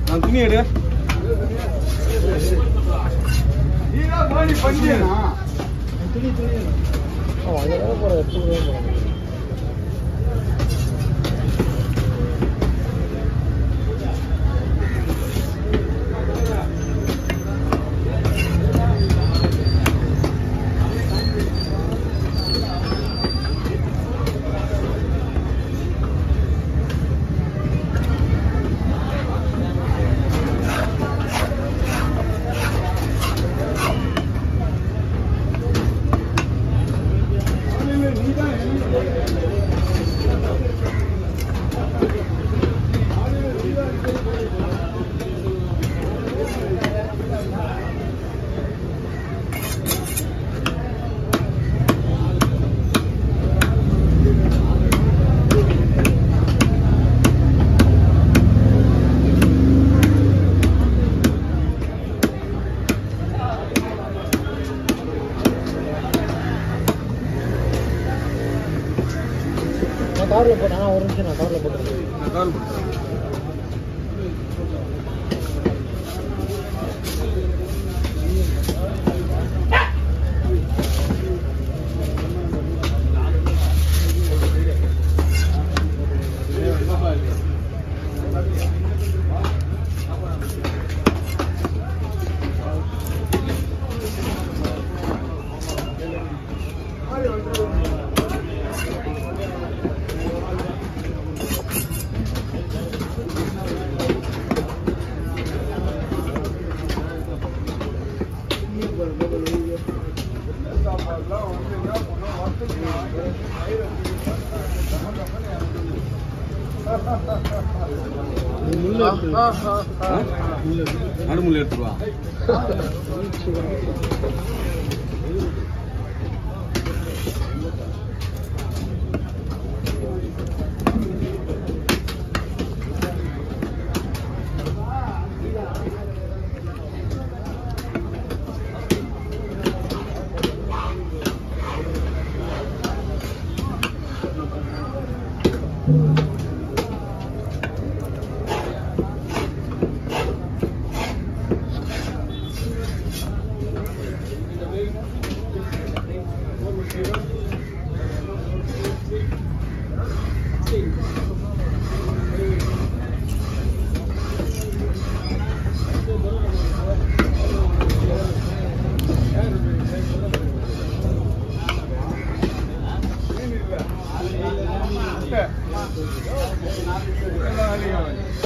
நான் துணி எடு கவர்ல போட்டா ஒரு நிமிஷம் நான் கவர்ல போட்டுறேன். நடுமுள்ள எடுத்துருவா.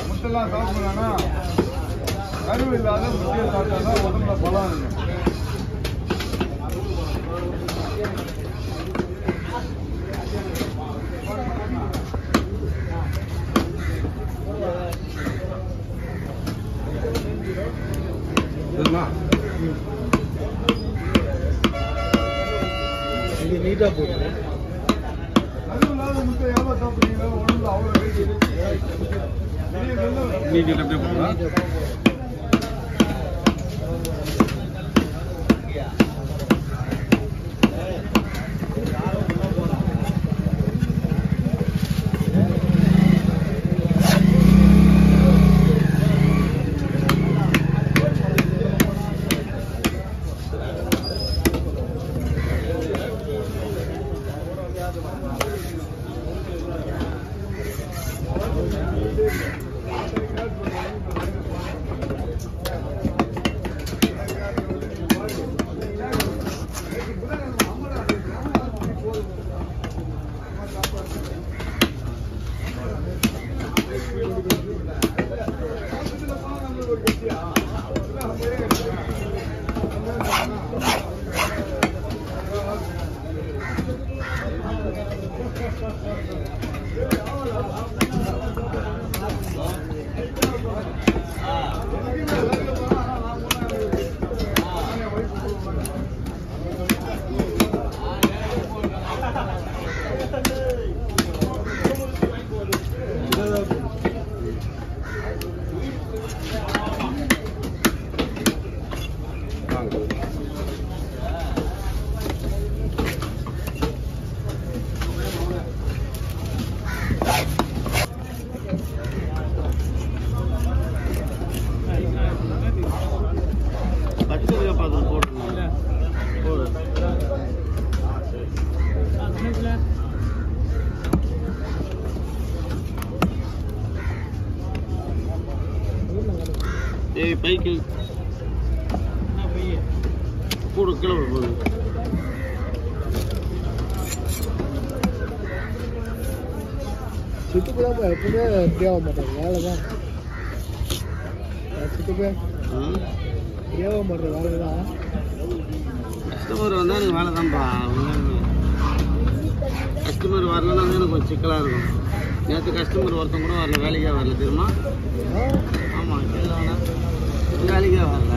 முட்டெல்லாம் சாப்பிடலாம்னா கருவு இல்லாத முட்டையை சாப்பிட்டா உடம்புல பலம் இருக்கும். இது நீட்டா போட்டு கருவு இல்லாத முட்டை எவ்வளோ சாப்பிட்றீங்களோ உடம்புல அவ்வளோ வெயிட் இருக்கு. நீட்டி அப்படியே போடுறா. பைக்கு கூட கீழே போகுது. சிட்டுக்குலாம் எப்பவுமே ஃப்ரீயாக மாட்டேன், வேலை தான். சிட்டுக்கு ஃப்ரீயாக மாட்டேன், வேலை தான். கஸ்டமர் வந்தால் எனக்கு வேலை தான்ப்பா. கஸ்டமர் வரலன்னா எனக்கு கொஞ்சம் சிக்கலாக இருக்கும். நேற்று கஸ்டமர் ஒருத்தன் கூட வரல, வேலைக்கே வரல தெரியுமா? ஆமாம், கேள்வி வேலைக்கே வரல.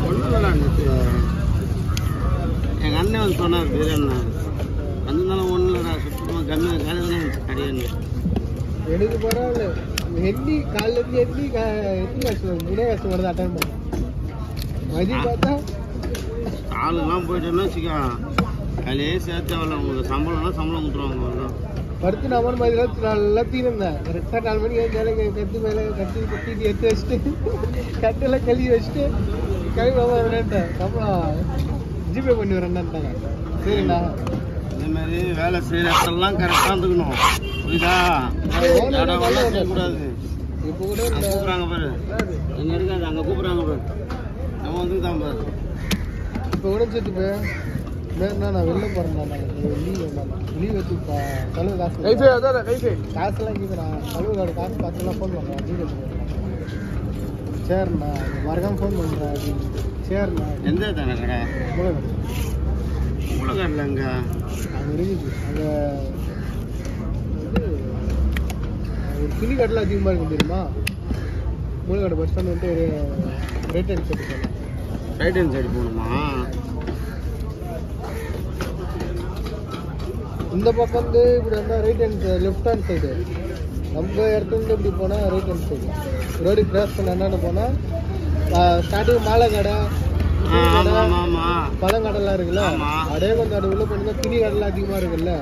ஒன்றும் இல்லைடா, நேற்று எங்கள் அண்ணன் வந்து சொன்னார் பிரியாணி வந்திருந்தாலும் ஒன்றும் இல்லைடா, சுத்தமாக கம்மி காலையில் தான் கிடையாது. எனக்கு பரவாயில்ல, எண்ணி காலிலேருந்து எண்ணி கஷ்டம், முன்னே கஷ்டம் வருது அட்டன் பண்ண மதியம் பார்த்தா ஆளுங்கெல்லாம் போயிட்டோன்னா வச்சுக்கோ, வேலையே சேர்த்து வரல. உங்களுக்கு சம்பளம்னா சம்பளம் கொடுத்துருவாங்க. அவ்வளோதான். படுத்து நம்ம மாதிரி நல்லா தீர்ந்தேன். கரெக்டாக 4 மணிக்கு ஏழு கட்டு மேலே கட்டிட்டு எடுத்து வச்சுட்டு கட்டெல்லாம் கழுவி வச்சுட்டு கிளம்பி வரேன்ட்டேன். சம்பளம் ஜிபே பண்ணி வரேன்ட்டாங்க. சரிண்ணா, இதேமாரி வேலை செய்கிற இடத்துலலாம் கரெக்டாக இருந்துக்கணும், புரியுதா? கூடாது. இப்போ கூட கூப்பிட்றாங்க பாரு, எங்கே இருக்காது அங்கே கூப்பிட்றாங்க பாரு, நம்ம வந்து தான் பாரு. இப்போ உடஞ்சிட்டு போய் நான் வெளில போகிறேன். லீவ் எடுத்துப்பா, செலவு காசு காசுலாம் கேட்குறேன். செலவு காசு பார்த்துலாம் ஃபோன் பண்ணுறேன். லீவ் எடுத்து சரிண்ணா, மறக்காம ஃபோன் பண்ணுறேன் அப்படின்னு. சரிண்ணா. எந்த தானே கடை? மூலக்காட்டில் அங்கே அங்கே இருக்குது. அங்கே ஒரு துணி கடைலாம் அதிகமாக இருக்கும் தெரியுமா? மூலக்காடு பஸ் ஸ்டாண்ட் வந்துட்டு ஒரு ரைட் ஹேண்ட் சைடு போகலாம். ரைட் ஹேண்ட் சைடு போகணுமா? இந்த பக்கம் வந்து இப்படி வந்தால் right hand left hand side. நம்ம இடத்துலேருந்து இப்படி போனால் right hand side. Road cross பண்ண என்னென்ன போனால் ஸ்டார்டிங் மாலை கடை, பழங்கடைலாம் இருக்குல்ல, அப்படியே கொஞ்சம் அது உள்ள போனீங்கன்னா துணி கடைலாம் அதிகமாக இருக்குல்ல,